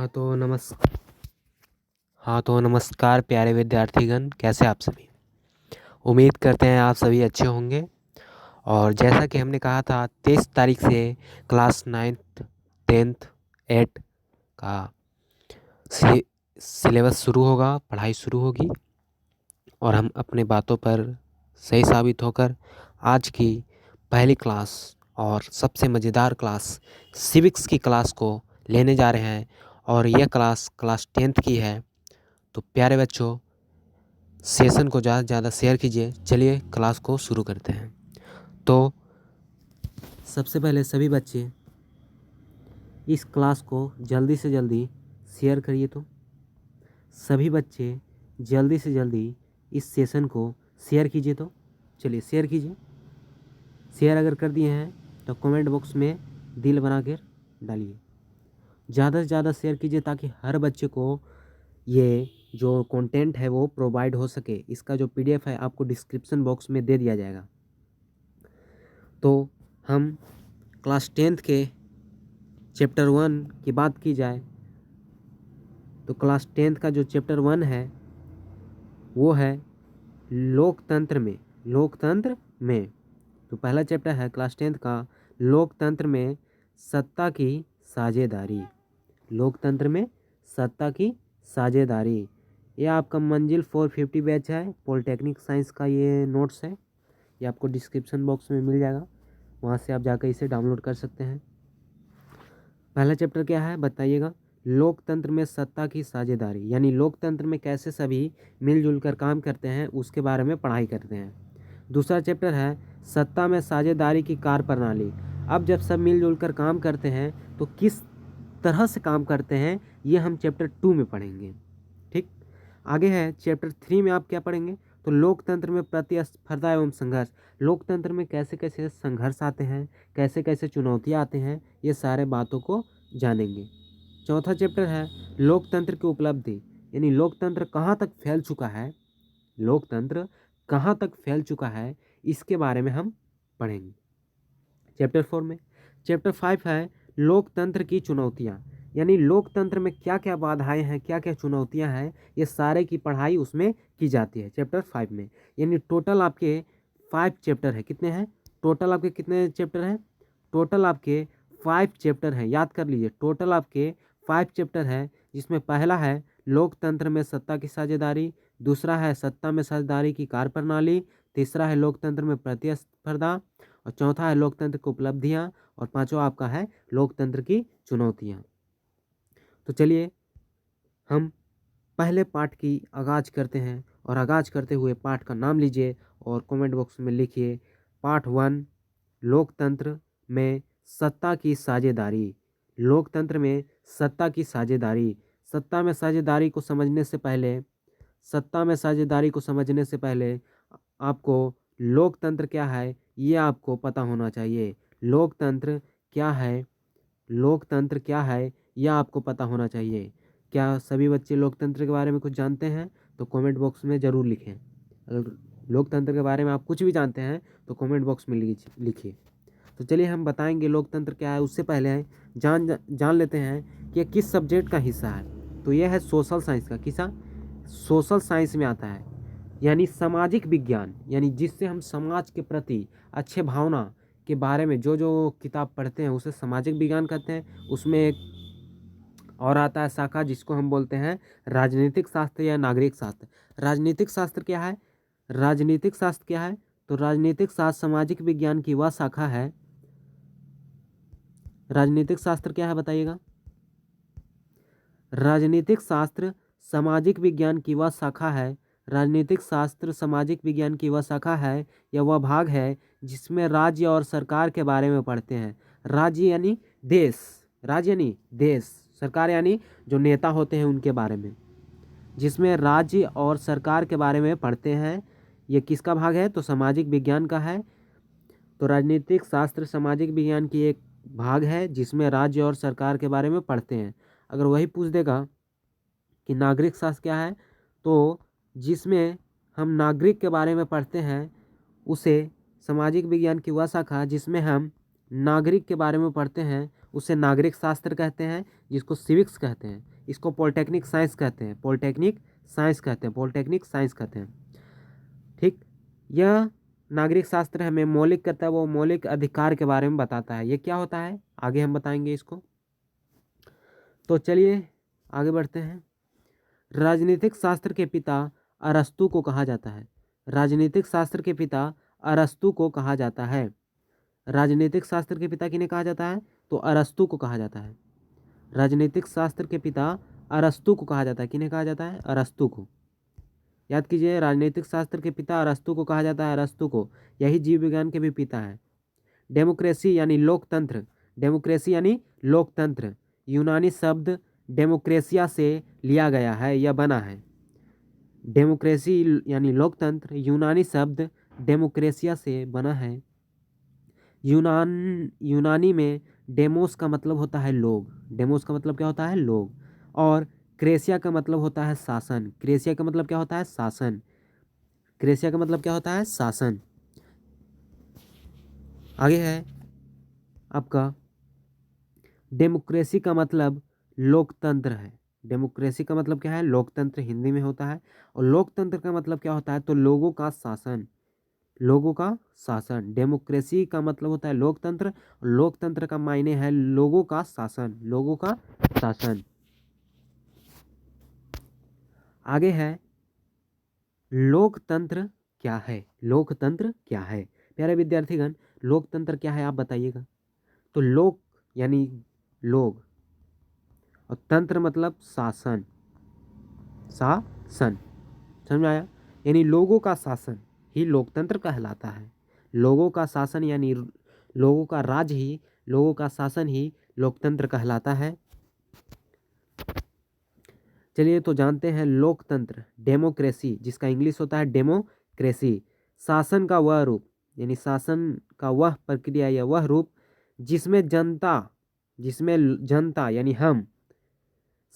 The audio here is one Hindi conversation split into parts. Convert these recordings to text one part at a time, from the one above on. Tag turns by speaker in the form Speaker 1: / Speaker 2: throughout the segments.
Speaker 1: हाँ तो नमस् हाँ तो नमस्कार प्यारे विद्यार्थीगण, कैसे आप सभी। उम्मीद करते हैं आप सभी अच्छे होंगे। और जैसा कि हमने कहा था 23 तारीख से क्लास 9th 10th 8 का सिलेबस शुरू होगा, पढ़ाई शुरू होगी। और हम अपने बातों पर सही साबित होकर आज की पहली क्लास और सबसे मज़ेदार क्लास सिविक्स की क्लास को लेने जा रहे हैं। और यह क्लास 10th की है। तो प्यारे बच्चों, सेशन को ज़्यादा से ज़्यादा शेयर कीजिए। चलिए क्लास को शुरू करते हैं। तो सबसे पहले सभी बच्चे इस क्लास को जल्दी से जल्दी शेयर करिए। तो सभी बच्चे जल्दी से जल्दी इस सेशन को शेयर कीजिए। तो चलिए शेयर कीजिए। शेयर अगर कर दिए हैं तो कमेंट बॉक्स में दिल बना कर डालिए। ज़्यादा से ज़्यादा शेयर कीजिए ताकि हर बच्चे को ये जो कंटेंट है वो प्रोवाइड हो सके। इसका जो पीडीएफ है आपको डिस्क्रिप्शन बॉक्स में दे दिया जाएगा। तो हम क्लास 10th के चैप्टर 1 की बात की जाए तो क्लास 10th का जो चैप्टर 1 है वो है लोकतंत्र में। तो पहला चैप्टर है क्लास 10th का लोकतंत्र में सत्ता की साझेदारी। लोकतंत्र में सत्ता की साझेदारी। ये आपका मंजिल 450 बैच है, पॉलिटेक्निक साइंस का ये नोट्स है। ये आपको डिस्क्रिप्शन बॉक्स में मिल जाएगा, वहाँ से आप जाकर इसे डाउनलोड कर सकते हैं। पहला चैप्टर क्या है बताइएगा। लोकतंत्र में सत्ता की साझेदारी, यानी लोकतंत्र में कैसे सभी मिलजुल कर काम करते हैं उसके बारे में पढ़ाई करते हैं। दूसरा चैप्टर है सत्ता में साझेदारी की कार्यप्रणाली। अब जब सब मिलजुल कर काम करते हैं तो किस तरह से काम करते हैं ये हम चैप्टर 2 में पढ़ेंगे। ठीक, आगे है चैप्टर 3 में आप क्या पढ़ेंगे तो लोकतंत्र में प्रतिस्पर्धा एवं संघर्ष। लोकतंत्र में कैसे कैसे संघर्ष आते हैं, कैसे कैसे चुनौतियाँ आते हैं, ये सारे बातों को जानेंगे। चौथा चैप्टर है लोकतंत्र की उपलब्धि, यानी लोकतंत्र कहाँ तक फैल चुका है, लोकतंत्र कहाँ तक फैल चुका है इसके बारे में हम पढ़ेंगे चैप्टर 4 में। चैप्टर 5 है लोकतंत्र की चुनौतियाँ, यानी लोकतंत्र में क्या क्या बाधाएं हैं, क्या क्या चुनौतियां हैं, ये सारे की पढ़ाई उसमें की जाती है चैप्टर 5 में। यानी टोटल आपके 5 चैप्टर है। कितने हैं टोटल आपके, कितने चैप्टर हैं टोटल आपके 5 चैप्टर हैं। याद कर लीजिए, टोटल आपके 5 चैप्टर है, जिसमें पहला है लोकतंत्र में सत्ता की साझेदारी, दूसरा है सत्ता में साझेदारी की कार्यप्रणाली, तीसरा है लोकतंत्र में प्रतिस्पर्धा, और चौथा है लोकतंत्र की उपलब्धियां, और पांचवा आपका है लोकतंत्र की चुनौतियां। तो चलिए हम पहले पाठ की आगाज करते हैं, और आगाज करते हुए पाठ का नाम लीजिए और कमेंट बॉक्स में लिखिए पार्ट 1 लोकतंत्र में सत्ता की साझेदारी। लोकतंत्र में सत्ता की साझेदारी। सत्ता में साझेदारी को समझने से पहले आपको लोकतंत्र क्या है ये आपको पता होना चाहिए। लोकतंत्र क्या है, लोकतंत्र क्या है यह आपको पता होना चाहिए। क्या सभी बच्चे लोकतंत्र के बारे में कुछ जानते हैं तो कमेंट बॉक्स में ज़रूर लिखें। अगर लोकतंत्र के बारे में आप कुछ भी जानते हैं तो कमेंट बॉक्स में लिखिए। तो चलिए हम बताएंगे लोकतंत्र क्या है। उससे पहले जान लेते हैं कि ये किस सब्जेक्ट का हिस्सा है। तो यह है सोशल साइंस का। किसा सोशल साइंस में आता है, यानी सामाजिक विज्ञान, यानी जिससे हम समाज के प्रति अच्छे भावना के बारे में जो जो किताब पढ़ते हैं उसे सामाजिक विज्ञान कहते हैं। उसमें एक और आता है शाखा जिसको हम बोलते हैं राजनीतिक शास्त्र या नागरिक शास्त्र। राजनीतिक शास्त्र क्या है, राजनीतिक शास्त्र क्या है तो राजनीतिक शास्त्र सामाजिक विज्ञान की वह शाखा है। राजनीतिक शास्त्र क्या है बताइएगा। राजनीतिक शास्त्र सामाजिक विज्ञान की वह शाखा है। राजनीतिक शास्त्र सामाजिक विज्ञान की वह शाखा है या वह भाग है जिसमें राज्य और सरकार के बारे में पढ़ते हैं। राज्य यानी देश, राज्य यानी देश, सरकार यानी जो नेता होते हैं उनके बारे में, जिसमें राज्य और सरकार के बारे में पढ़ते हैं। ये किसका भाग है तो सामाजिक विज्ञान का है। तो राजनीतिक शास्त्र सामाजिक विज्ञान की एक भाग है जिसमें राज्य और सरकार के बारे में पढ़ते हैं। अगर वही पूछ देगा कि नागरिक शास्त्र क्या है तो जिसमें हम नागरिक के बारे में पढ़ते हैं उसे सामाजिक विज्ञान की वह शाखा जिसमें हम नागरिक के बारे में पढ़ते हैं उसे नागरिक शास्त्र कहते हैं, जिसको सिविक्स कहते हैं। इसको पॉलिटेक्निक साइंस कहते हैं, पॉलिटेक्निक साइंस कहते हैं, पॉलिटेक्निक साइंस कहते हैं। ठीक, यह नागरिक शास्त्र हमें मौलिक करता है, वो मौलिक अधिकार के बारे में बताता है। ये क्या होता है आगे हम बताएंगे इसको। तो चलिए आगे बढ़ते हैं। राजनीतिक शास्त्र के पिता अरस्तु को कहा जाता है। राजनीतिक शास्त्र के पिता अरस्तु को कहा जाता है। राजनीतिक शास्त्र के पिता किन्हें कहा जाता है? तो अरस्तु को कहा जाता है। राजनीतिक शास्त्र के पिता अरस्तु को कहा जाता है। किन्हें कहा जाता है? अरस्तु को। याद कीजिए, राजनीतिक शास्त्र के पिता अरस्तु को कहा जाता है, अरस्तु को। यही जीव विज्ञान के भी पिता है। डेमोक्रेसी यानी लोकतंत्र, डेमोक्रेसी यानी लोकतंत्र, यूनानी शब्द डेमोक्रेसिया से लिया गया है या बना है। डेमोक्रेसी यानी लोकतंत्र, यूनानी शब्द डेमोक्रेसिया से बना है। यूनानी में डेमोस का मतलब होता है लोग, डेमोस का मतलब क्या होता है? लोग। और क्रेसिया का मतलब होता है शासन। क्रेसिया का मतलब क्या होता है? शासन। क्रेसिया का मतलब क्या होता है? शासन। आगे है आपका, डेमोक्रेसी का मतलब लोकतंत्र है। डेमोक्रेसी का मतलब क्या है? लोकतंत्र हिंदी में होता है। और लोकतंत्र का मतलब क्या होता है? तो लोगों का शासन, लोगों का शासन। डेमोक्रेसी का मतलब होता है लोकतंत्र, लोकतंत्र का मायने है लोगों का शासन, लोगों का शासन। आगे है, लोकतंत्र क्या है? लोकतंत्र क्या है? प्यारे विद्यार्थीगण, लोकतंत्र क्या है आप बताइएगा। तो लोक यानी लोग, और तंत्र मतलब शासन, शासन। समझ में आया? यानी लोगों का शासन ही लोकतंत्र कहलाता है। लोगों का शासन यानी लोगों का राज ही, लोगों का शासन ही लोकतंत्र कहलाता है। चलिए तो जानते हैं लोकतंत्र, डेमोक्रेसी, जिसका इंग्लिश होता है डेमोक्रेसी, शासन का वह रूप, यानी शासन का वह प्रक्रिया या वह रूप जिसमें जनता यानी हम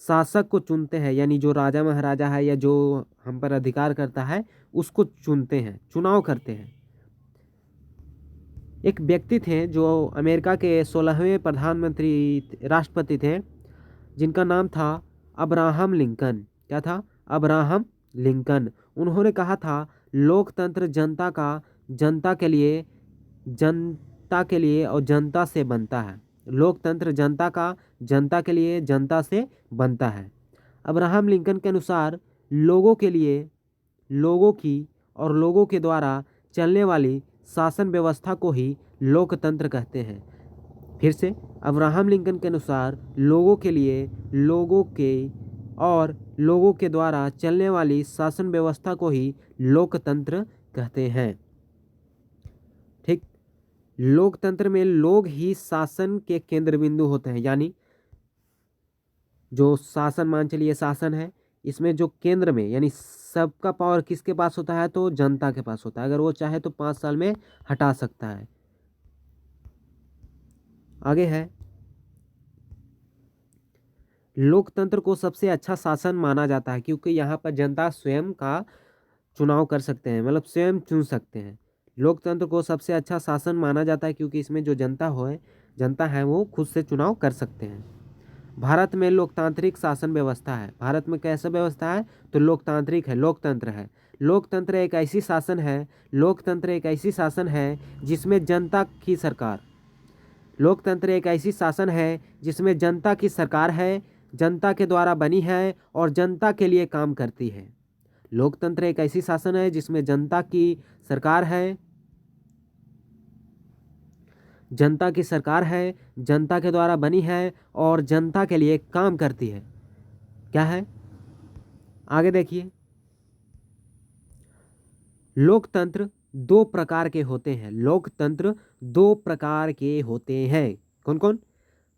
Speaker 1: शासक को चुनते हैं, यानी जो राजा महाराजा है या जो हम पर अधिकार करता है उसको चुनते हैं, चुनाव करते हैं। एक व्यक्ति थे जो अमेरिका के 16वें प्रधानमंत्री राष्ट्रपति थे, जिनका नाम था अब्राहम लिंकन। क्या था? Abraham Lincoln. उन्होंने कहा था लोकतंत्र जनता के लिए और जनता से बनता है। लोकतंत्र जनता के लिए जनता से बनता है। अब्राहम लिंकन के अनुसार लोगों के लिए, लोगों की और लोगों के द्वारा चलने वाली शासन व्यवस्था को ही लोकतंत्र कहते हैं। फिर से, अब्राहम लिंकन के अनुसार लोगों के लिए, लोगों के और लोगों के द्वारा चलने वाली शासन व्यवस्था को ही लोकतंत्र कहते हैं। ठीक, लोकतंत्र में लोग ही शासन के केंद्र बिंदु होते हैं, यानी जो शासन, मान चलिए शासन है, इसमें जो केंद्र में यानी सबका पावर किसके पास होता है? तो जनता के पास होता है। अगर वो चाहे तो 5 साल में हटा सकता है। आगे है, लोकतंत्र को सबसे अच्छा शासन माना जाता है क्योंकि यहाँ पर जनता स्वयं का चुनाव कर सकते हैं, मतलब स्वयं चुन सकते हैं। लोकतंत्र को सबसे अच्छा शासन माना जाता है क्योंकि इसमें जो जनता है वो खुद से चुनाव कर सकते हैं। भारत में लोकतांत्रिक शासन व्यवस्था है। भारत में कैसा व्यवस्था है? तो लोकतांत्रिक है, लोकतंत्र है। लोकतंत्र एक ऐसी शासन है जिसमें जनता की सरकार, लोकतंत्र एक ऐसी शासन है जिसमें जनता की सरकार है, जनता के द्वारा बनी है और जनता के लिए काम करती है। लोकतंत्र एक ऐसी शासन है जिसमें जनता की सरकार है, जनता की सरकार है, जनता के द्वारा बनी है और जनता के लिए काम करती है। क्या है? आगे देखिए, लोकतंत्र दो प्रकार के होते हैं। लोकतंत्र दो प्रकार के होते हैं। कौन कौन?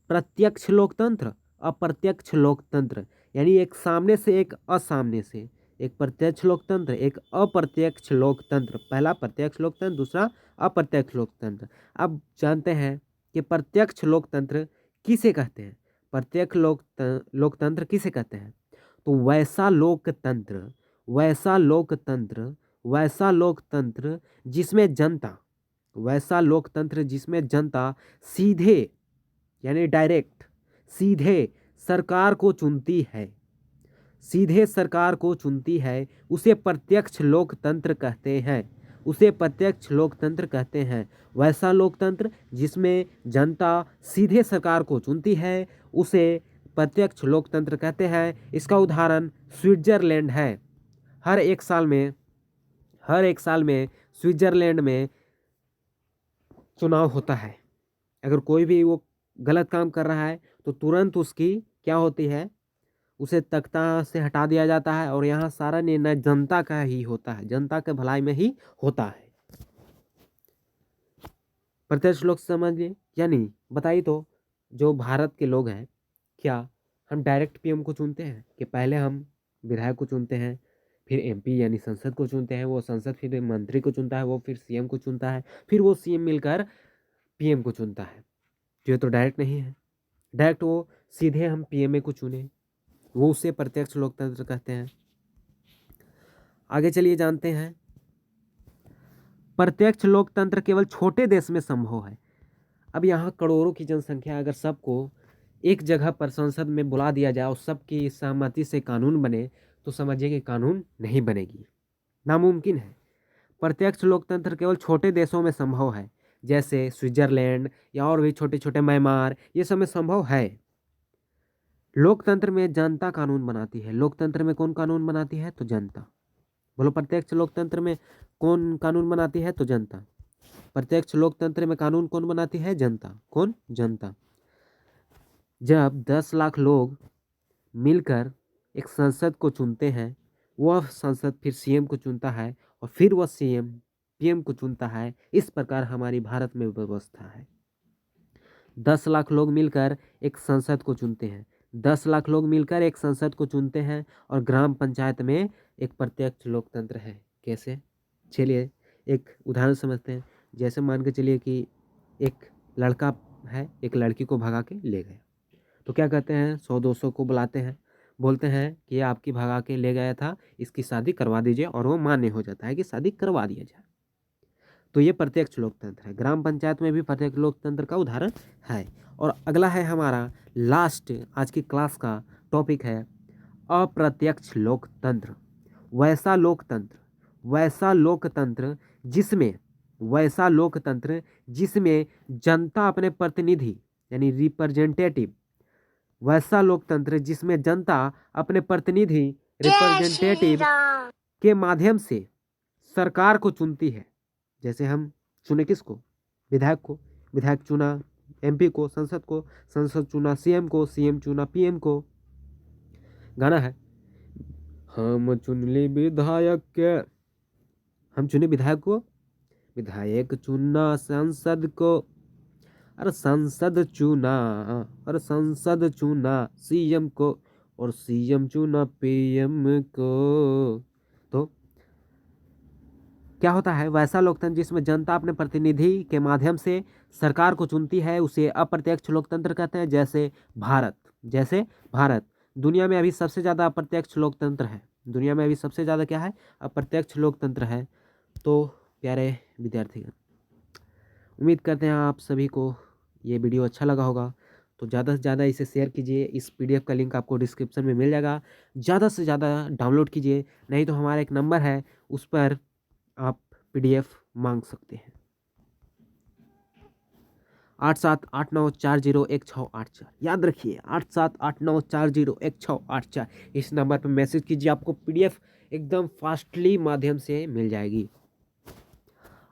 Speaker 1: प्रत्यक्ष लोकतंत्र, अप्रत्यक्ष लोकतंत्र। यानी एक सामने से, एक असामने से। एक प्रत्यक्ष लोकतंत्र, एक अप्रत्यक्ष लोकतंत्र। पहला प्रत्यक्ष लोकतंत्र, दूसरा अप्रत्यक्ष लोकतंत्र। अब जानते हैं कि प्रत्यक्ष लोकतंत्र किसे कहते हैं। प्रत्यक्ष लोकतंत्र किसे कहते हैं? तो वैसा लोकतंत्र जिसमें जनता, वैसा लोकतंत्र जिसमें जनता सीधे यानी डायरेक्ट, सीधे सरकार को चुनती है, सीधे सरकार को चुनती है, उसे प्रत्यक्ष लोकतंत्र कहते हैं, उसे प्रत्यक्ष लोकतंत्र कहते हैं। वैसा लोकतंत्र जिसमें जनता सीधे सरकार को चुनती है उसे प्रत्यक्ष लोकतंत्र कहते हैं। इसका उदाहरण स्विट्जरलैंड है। हर एक साल में स्विट्जरलैंड में चुनाव होता है। अगर कोई भी वो गलत काम कर रहा है तो तुरंत उसकी क्या होती है, उसे तख्ता से हटा दिया जाता है और यहाँ सारा निर्णय जनता का ही होता है, जनता के भलाई में ही होता है। प्रत्यक्ष लोक समझिए या नहीं बताइए। तो जो भारत के लोग हैं, क्या हम डायरेक्ट पीएम को चुनते हैं कि पहले हम विधायक को चुनते हैं, फिर एमपी यानी संसद को चुनते हैं, वो संसद फिर मंत्री को चुनता है, वो फिर सीएम को चुनता है, फिर वो सीएम मिलकर पीएम को चुनता है। ये तो डायरेक्ट नहीं है। डायरेक्ट वो सीधे हम पीएमए को चुने, वो उसे प्रत्यक्ष लोकतंत्र कहते हैं। आगे चलिए जानते हैं। प्रत्यक्ष लोकतंत्र केवल छोटे देश में संभव है। अब यहाँ करोड़ों की जनसंख्या, अगर सबको एक जगह पर संसद में बुला दिया जाए और सबकी सहमति से कानून बने तो समझिए कि कानून नहीं बनेगी, नामुमकिन है। प्रत्यक्ष लोकतंत्र केवल छोटे देशों में संभव है, जैसे स्विट्जरलैंड या और भी छोटे छोटे म्यांमार, ये सब में संभव है। लोकतंत्र में जनता कानून बनाती है। लोकतंत्र में कौन कानून बनाती है? तो जनता। बोलो, प्रत्यक्ष लोकतंत्र में कौन कानून बनाती है? तो जनता। प्रत्यक्ष लोकतंत्र में कानून कौन बनाती है? जनता। कौन? जनता। जब 10 लाख लोग मिलकर एक संसद को चुनते हैं, वह संसद फिर सीएम को चुनता है और फिर वह सीएम पीएम को चुनता है। इस प्रकार हमारी भारत में व्यवस्था है। 10 लाख लोग मिलकर एक संसद को चुनते हैं, 10 लाख लोग मिलकर एक संसद को चुनते हैं और ग्राम पंचायत में एक प्रत्यक्ष लोकतंत्र है। कैसे? चलिए एक उदाहरण समझते हैं। जैसे मान के चलिए कि एक लड़का है, एक लड़की को भगा के ले गया, तो क्या कहते हैं? 100-200 को बुलाते हैं, बोलते हैं कि ये आपकी भगा के ले गया था, इसकी शादी करवा दीजिए, और वो मान्य हो जाता है कि शादी करवा दिया जाए। तो ये प्रत्यक्ष लोकतंत्र है। ग्राम पंचायत में भी प्रत्यक्ष लोकतंत्र का उदाहरण है। और अगला है हमारा लास्ट आज की क्लास का टॉपिक है अप्रत्यक्ष लोकतंत्र। वैसा लोकतंत्र जिसमें जनता अपने प्रतिनिधि यानी रिप्रेजेंटेटिव, वैसा लोकतंत्र जिसमें जनता अपने प्रतिनिधि रिप्रेजेंटेटिव के माध्यम से सरकार को चुनती है। जैसे हम चुने किसको? विधायक को, विधायक चुना एमपी को, संसद चुना सीएम को, सीएम चुना पीएम को। गाना है, हम चुनली विधायक के, हम चुने विधायक को, विधायक चुना संसद को, और संसद चुना सीएम को, और सीएम चुना पीएम को। तो क्या होता है? वैसा लोकतंत्र जिसमें जनता अपने प्रतिनिधि के माध्यम से सरकार को चुनती है उसे अप्रत्यक्ष लोकतंत्र कहते हैं। जैसे भारत दुनिया में अभी सबसे ज़्यादा अप्रत्यक्ष लोकतंत्र है। दुनिया में अभी सबसे ज़्यादा क्या है? अप्रत्यक्ष लोकतंत्र है। तो प्यारे विद्यार्थीगण, उम्मीद करते हैं आप सभी को ये वीडियो अच्छा लगा होगा। तो ज़्यादा से ज़्यादा इसे शेयर कीजिए। इस पीडीएफ का लिंक आपको डिस्क्रिप्शन में मिल जाएगा। ज़्यादा से ज़्यादा डाउनलोड कीजिए, नहीं तो हमारा एक नंबर है, उस पर आप पीडीएफ मांग सकते हैं। 8789401684। याद रखिए 8789401684। इस नंबर पर मैसेज कीजिए, आपको पीडीएफ एकदम फास्टली माध्यम से मिल जाएगी।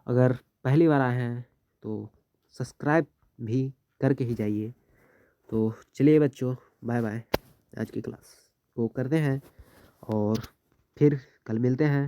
Speaker 1: अगर पहली बार आए हैं तो सब्सक्राइब भी करके ही जाइए। तो चलिए बच्चों, बाय बाय। आज की क्लास को करते हैं और फिर कल मिलते हैं।